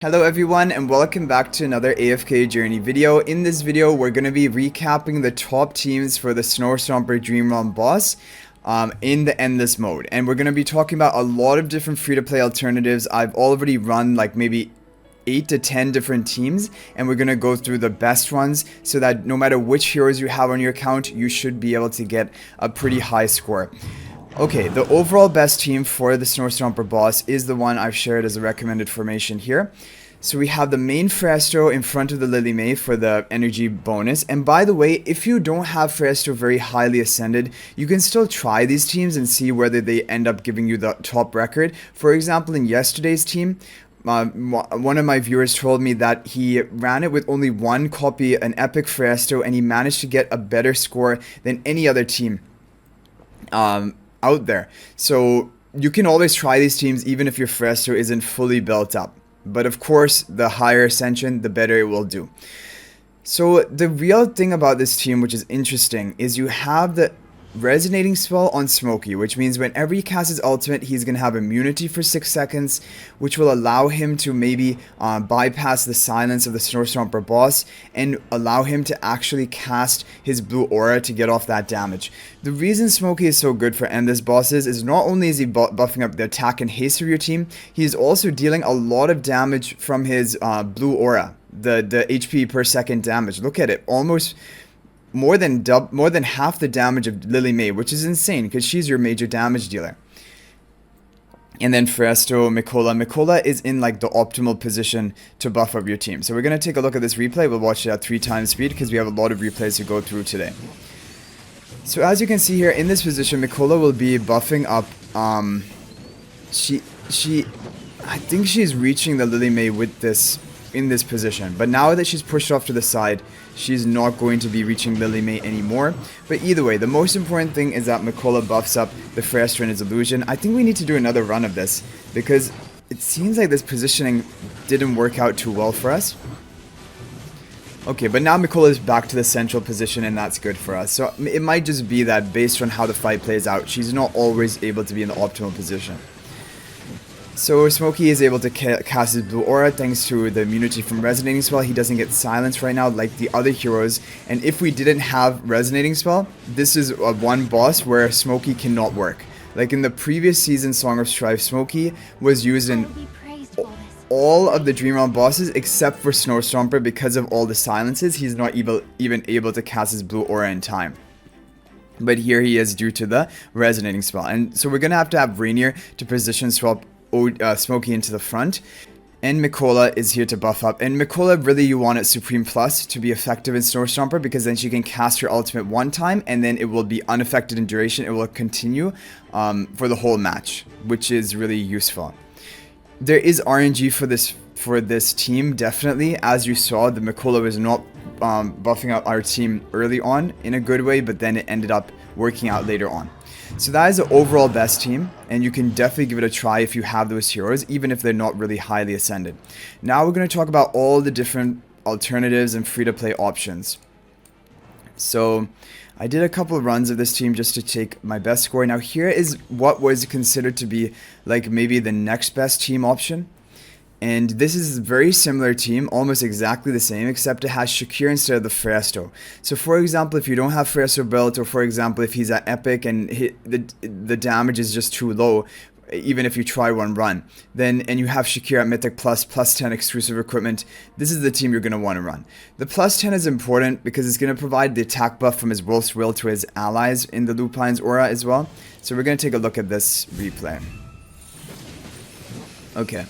Hello everyone and welcome back to another AFK Journey video. In this video, we're going to be recapping the top teams for the Stomper Dream Realm boss in the Endless mode. And we're going to be talking about a lot of different free-to-play alternatives. I've already run like maybe 8 to 10 different teams, and we're going to go through the best ones so that no matter which heroes you have on your account, you should be able to get a pretty high score. Okay, the overall best team for the Stomper boss is the one I've shared as a recommended formation here. So we have the main Phraesto in front of the Lily May for the energy bonus. And by the way, if you don't have Phraesto very highly ascended, you can still try these teams and see whether they end up giving you the top record. For example, in yesterday's team, one of my viewers told me that he ran it with only one copy, an epic Phraesto, and he managed to get a better score than any other team out there. So you can always try these teams even if your Phraesto isn't fully built up. But of course, the higher ascension, the better it will do. So the real thing about this team, which is interesting, is you have the resonating spell on Smokey, which means whenever he casts his ultimate, he's going to have immunity for 6 seconds, which will allow him to maybe bypass the silence of the Stomper boss and allow him to actually cast his blue aura to get off that damage. The reason Smokey is so good for endless bosses is not only is he buffing up the attack and haste of your team, he's also dealing a lot of damage from his blue aura, the HP per second damage. Look at it, almost more than half the damage of Lily May, which is insane because she's your major damage dealer. And then Phraesto, Mikola is in like the optimal position to buff up your team. So we're going to take a look at this replay. We'll watch it at 3 times speed because we have a lot of replays to go through today. So as you can see here in this position, Mikola will be buffing up. I think she's reaching the Lily May with this in this position, but now that she's pushed off to the side, she's not going to be reaching Lily May anymore. But either way, the most important thing is that Mikola buffs up the Phraesto and his illusion. I think we need to do another run of this because it seems like this positioning didn't work out too well for us. Okay, but now Mikola is back to the central position, and that's good for us. So it might just be that based on how the fight plays out, she's not always able to be in the optimal position. So Smokey is able to cast his blue aura thanks to the immunity from resonating spell. He doesn't get silenced right now like the other heroes. And if we didn't have resonating spell, this is one boss where Smokey cannot work. Like in the previous season Song of Strife, Smokey was used in all of the Dream Realm bosses except for Stomper because of all the silences. He's not even able to cast his blue aura in time. But here he is due to the resonating spell. And so we're going to have Rainier to position swap Smokey into the front, and Mikola is here to buff up. And Mikola, really you want it Supreme Plus to be effective in Stomper because then she can cast her ultimate one time and then it will be unaffected in duration. It will continue for the whole match, which is really useful. There is RNG for this team, definitely. As you saw, the Mikola was not buffing up our team early on in a good way, but then it ended up working out later on. So that is the overall best team, and you can definitely give it a try if you have those heroes, even if they're not really highly ascended. Now we're going to talk about all the different alternatives and free-to-play options. So I did a couple of runs of this team just to take my best score. Now here is what was considered to be like maybe the next best team option. And this is a very similar team, almost exactly the same, except it has Shakir instead of the Phraesto. So for example, if you don't have Phraesto built, or for example, if he's at Epic and the damage is just too low, even if you try one run, then and you have Shakir at Mythic plus 10 exclusive equipment, this is the team you're going to want to run. The plus 10 is important because it's going to provide the attack buff from his Wolf's Will to his allies in the Lupine's aura as well. So we're going to take a look at this replay. Okay.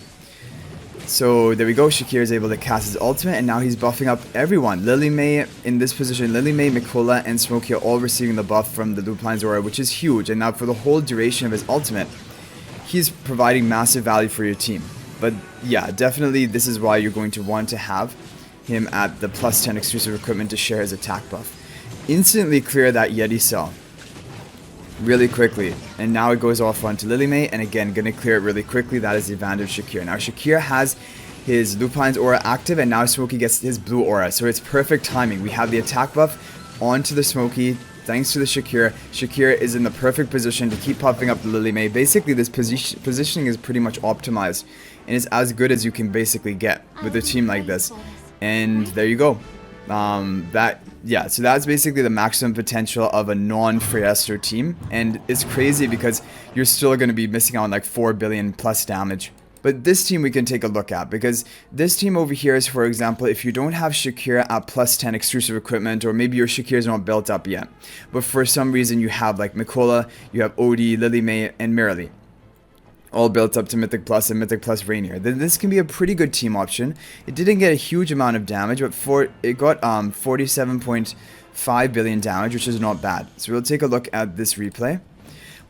So there we go, Shakir is able to cast his ultimate, and now he's buffing up everyone. Lily May in this position, Lily May, Mikola, and Smokey are all receiving the buff from the Lupine's aura, which is huge. And now for the whole duration of his ultimate, he's providing massive value for your team. But yeah, definitely this is why you're going to want to have him at the plus 10 exclusive equipment to share his attack buff. Instantly clear that Yeti cell really quickly, and now it goes off onto Lily May, and again gonna clear it really quickly. That is the advantage of Shakir. Now Shakir has his Lupine's aura active, and now Smokey gets his blue aura, so it's perfect timing. We have the attack buff onto the Smokey thanks to the Shakir. Shakir is in the perfect position to keep popping up the Lily May. Basically this positioning is pretty much optimized and it's as good as you can basically get with a team like this. And there you go. So that's basically the maximum potential of a non-Phraesto team, and it's crazy because you're still going to be missing out on like 4 billion plus damage. But this team we can take a look at, because this team over here is, for example, if you don't have Shakira at plus 10 exclusive equipment, or maybe your Shakira is not built up yet, but for some reason you have like Mikola, you have Odie, Lily May, and Marilee, all built up to Mythic Plus and Mythic Plus Rainier, then this can be a pretty good team option. It didn't get a huge amount of damage, but it got 47.5 billion damage, which is not bad. So we'll take a look at this replay.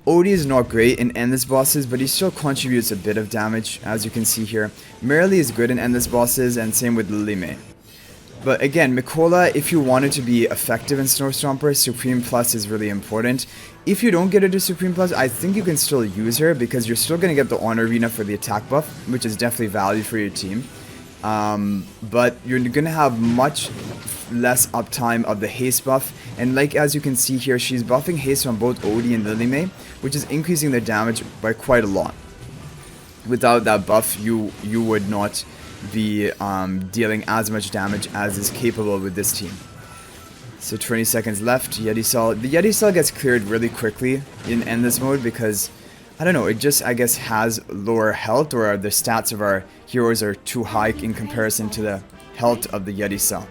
Odie is not great in endless bosses, but he still contributes a bit of damage, as you can see here. Marilee is good in endless bosses, and same with Lily May. But again, Mikola, if you want it to be effective in Snow Stomper, Supreme Plus is really important. If you don't get her to Supreme Plus, I think you can still use her, because you're still going to get the Honor Arena for the attack buff, which is definitely value for your team. But you're going to have much less uptime of the haste buff, and like as you can see here, she's buffing haste on both Odie and Lily May, which is increasing their damage by quite a lot. Without that buff, you would not be dealing as much damage as is capable with this team. So 20 seconds left. Yeti Cell. The Yeti Cell gets cleared really quickly in endless mode because, I don't know, it just, I guess, has lower health, or the stats of our heroes are too high in comparison to the health of the Yeti Cell.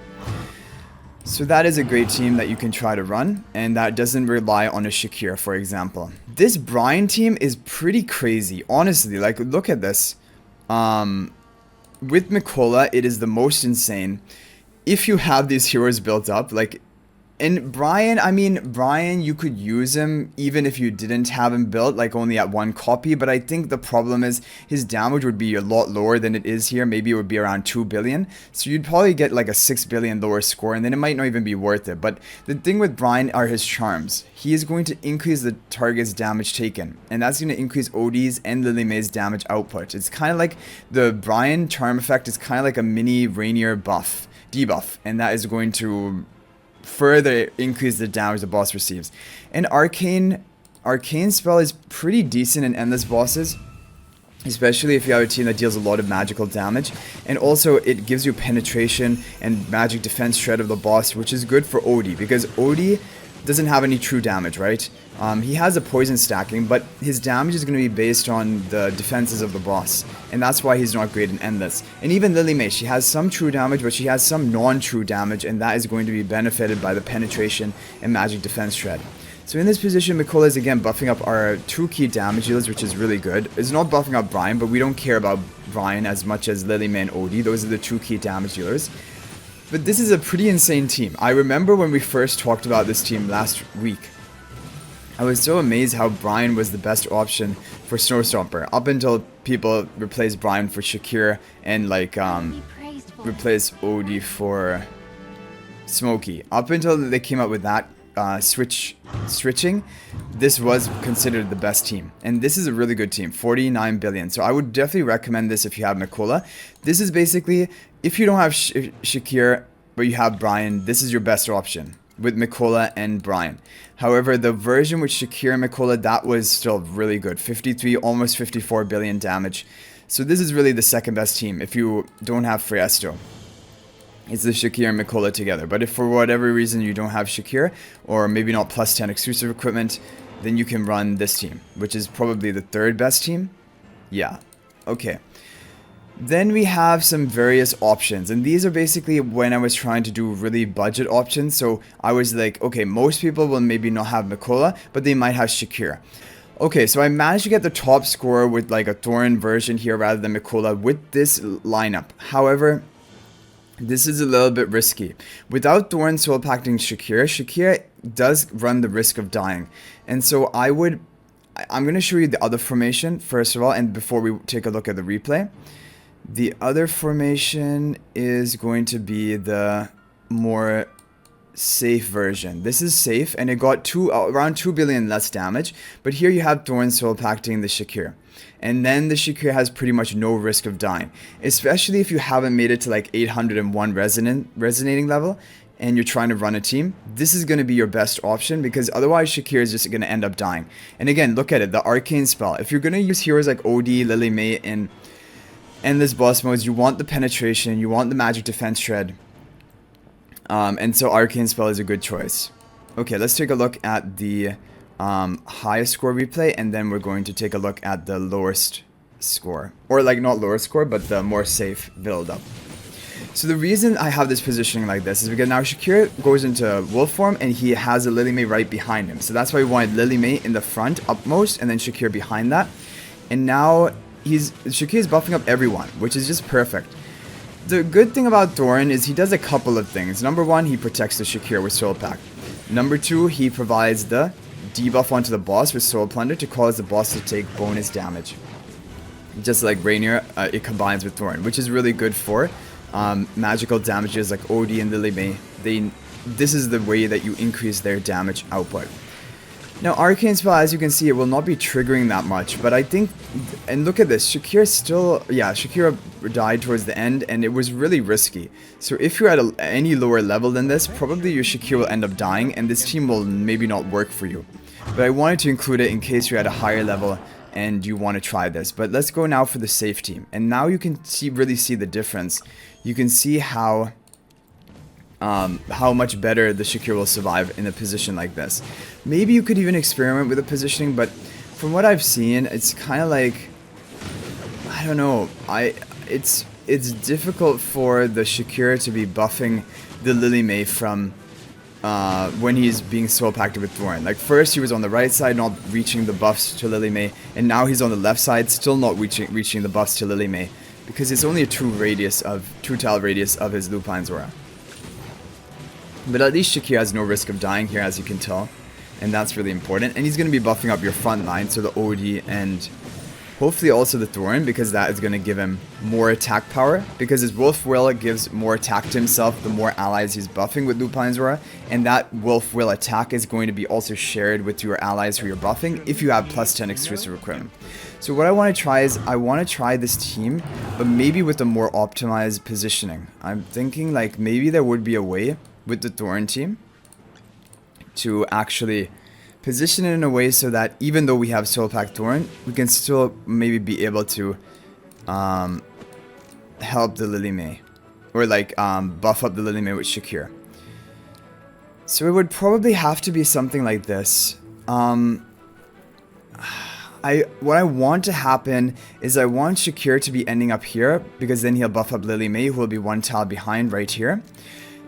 So that is a great team that you can try to run, and that doesn't rely on a Shakira, for example. This Brian team is pretty crazy, honestly. Like, look at this. With Mikola, it is the most insane. If you have these heroes built up, like, and Brian, I mean, Brian, you could use him even if you didn't have him built, like only at 1 copy, but I think the problem is his damage would be a lot lower than it is here. Maybe it would be around 2 billion, so you'd probably get like a 6 billion lower score, and then it might not even be worth it. But the thing with Brian are his charms. He is going to increase the target's damage taken, and that's going to increase Odie's and Lily May's damage output. It's kind of like the Brian charm effect is kind of like a mini Rainier buff, debuff, and that is going to further increase the damage the boss receives. And Arcane spell is pretty decent in endless bosses, especially if you have a team that deals a lot of magical damage. And also it gives you penetration and magic defense shred of the boss, which is good for Odie, because Odie doesn't have any true damage, right? He has a poison stacking, but his damage is going to be based on the defenses of the boss, and that's why he's not great in endless. And even Lily May, she has some true damage, but she has some non-true damage, and that is going to be benefited by the penetration and magic defense shred. So in this position, Mikola is again buffing up our 2 key damage dealers, which is really good. It's not buffing up Brian, but we don't care about Brian as much as Lily May and Odie. Those are the 2 key damage dealers. But this is a pretty insane team. I remember when we first talked about this team last week, I was so amazed how Brian was the best option for Snow Stomper, up until people replaced Brian for Shakira and like replaced Odie for Smokey. Up until they came up with that switching, this was considered the best team, and this is a really good team. 49 billion. So I would definitely recommend this if you have Mikola. This is basically, if you don't have Shakira but you have Brian, this is your best option with Mikola and Brian. However, the version with Shakira and Mikola, that was still really good. 53, almost 54 billion damage. So this is really the second best team if you don't have Phraesto. It's the Shakira and Mikola together. But if for whatever reason you don't have Shakira, or maybe not plus 10 exclusive equipment, then you can run this team, which is probably the third best team. Yeah. Okay. Then we have some various options, and these are basically when I was trying to do really budget options. So I was like, okay, most people will maybe not have Mikola, but they might have Shakira. Okay, so I managed to get the top score with like a Thorin version here rather than Mikola with this lineup. However, this is a little bit risky. Without Thorin soul pacting Shakira does run the risk of dying. And so I'm going to show you the other formation first of all, and before we take a look at the replay. The other formation is going to be the more safe version. This is safe, and it got around 2 billion less damage, but here you have Thorin soul pacting the Shakira. And then the Shakira has pretty much no risk of dying, especially if you haven't made it to like 801 resonating level and you're trying to run a team. This is going to be your best option, because otherwise Shakira is just going to end up dying. And again, look at it, the arcane spell. If you're going to use heroes like Odie, Lily May, and endless boss modes, you want the penetration, you want the magic defense shred. And so Arcane Spell is a good choice. Okay, let's take a look at the highest score replay, and then we're going to take a look at the lowest score. Or like not lowest score, but the more safe build up. So the reason I have this positioning like this is because now Shakir goes into wolf form and he has a Lily May right behind him. So that's why we wanted Lily May in the front upmost and then Shakir behind that. And now Shakir is buffing up everyone, which is just perfect. The good thing about Thorin is he does a couple of things. Number one, he protects the Shakir with Soul Pack. Number two, he provides the debuff onto the boss with Soul Plunder to cause the boss to take bonus damage. Just like Rainier, it combines with Thorin, which is really good for magical damages like Odie and Lily May. This is the way that you increase their damage output. Now Arcane Spell, as you can see, it will not be triggering that much, but I think, and look at this, Shakira died towards the end and it was really risky. So if you're at any lower level than this, probably your Shakira will end up dying and this team will maybe not work for you. But I wanted to include it in case you're at a higher level and you want to try this. But let's go now for the safe team. And now you can really see the difference. You can see how much better the Shakir will survive in a position like this. Maybe you could even experiment with the positioning, but from what I've seen, it's kind of like, I don't know, it's difficult for the Shakir to be buffing the Lily May from when he's being soul packed with Thorin. Like first he was on the right side not reaching the buffs to Lily May, and now he's on the left side still not reaching the buffs to Lily May, because it's only a 2 tile radius of his Lupine's aura. But at least Shakir has no risk of dying here, as you can tell, and that's really important. And he's going to be buffing up your front line, so the OD and hopefully also the Thorin, because that is going to give him more attack power, because his Wolf Will gives more attack to himself the more allies he's buffing with Lupine's aura, and that Wolf Will attack is going to be also shared with your allies who you're buffing if you have plus 10 exclusive equipment. So what I want to try is, I want to try this team, but maybe with a more optimized positioning. I'm thinking like maybe there would be a way with the Thorin team to actually position it in a way so that even though we have Soul Pack Thorin, we can still maybe be able to help the Lily May, or like buff up the Lily May with Shakir. So it would probably have to be something like this. What I want to happen is I want Shakir to be ending up here, because then he'll buff up Lily May, who will be 1 tile behind right here.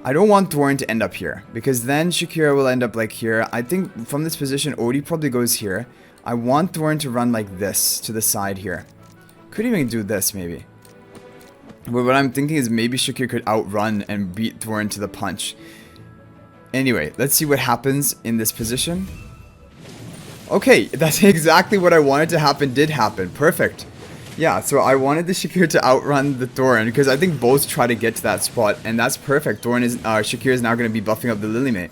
I don't want Thorin to end up here, because then Shakira will end up like here. I think from this position, Odie probably goes here. I want Thorin to run like this to the side here. Could even do this maybe. But what I'm thinking is maybe Shakir could outrun and beat Thorin to the punch. Anyway, let's see what happens in this position. Okay, that's exactly what I wanted to happen did happen. Perfect. Yeah, so I wanted the Shakir to outrun the Thorin, because I think both try to get to that spot, and that's perfect. Shakir is now going to be buffing up the Lily May,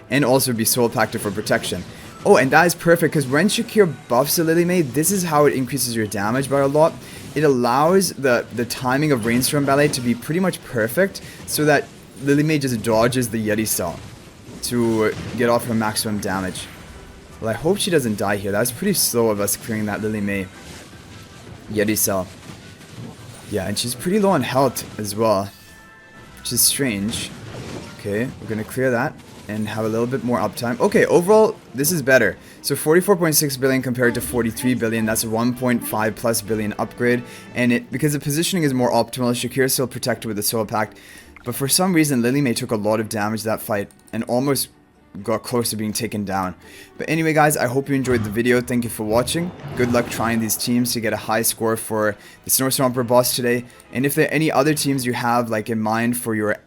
and also be soul packed for protection. Oh, and that is perfect, because when Shakir buffs the Lily May, this is how it increases your damage by a lot. It allows the timing of Rainstorm Ballet to be pretty much perfect, so that Lily May just dodges the Yeti cell to get off her maximum damage. Well, I hope she doesn't die here. That was pretty slow of us clearing that Lily May Yeti cell. Yeah, and she's pretty low on health as well, which is strange. Okay, we're gonna clear that and have a little bit more uptime. Okay, overall this is better. So 44.6 billion compared to 43 billion. That's a 1.5 plus billion upgrade, and because the positioning is more optimal, Shakir is still protected with the Soul Pact, but for some reason Lily May took a lot of damage that fight and almost got close to being taken down. But anyway guys, I hope you enjoyed the video. Thank you for watching. Good luck trying these teams to get a high score for the Snow Stomper boss today. And if there are any other teams you have like in mind for your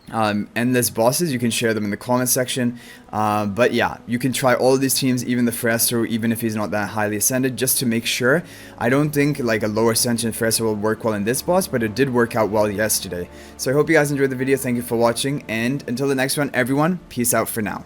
endless bosses, you can share them in the comment section. But yeah, you can try all of these teams, even the Phraesto, even if he's not that highly ascended, just to make sure. I don't think like a lower ascension Phraesto will work well in this boss, but it did work out well yesterday. So I hope you guys enjoyed the video. Thank you for watching, and until the next one, everyone, peace out for now.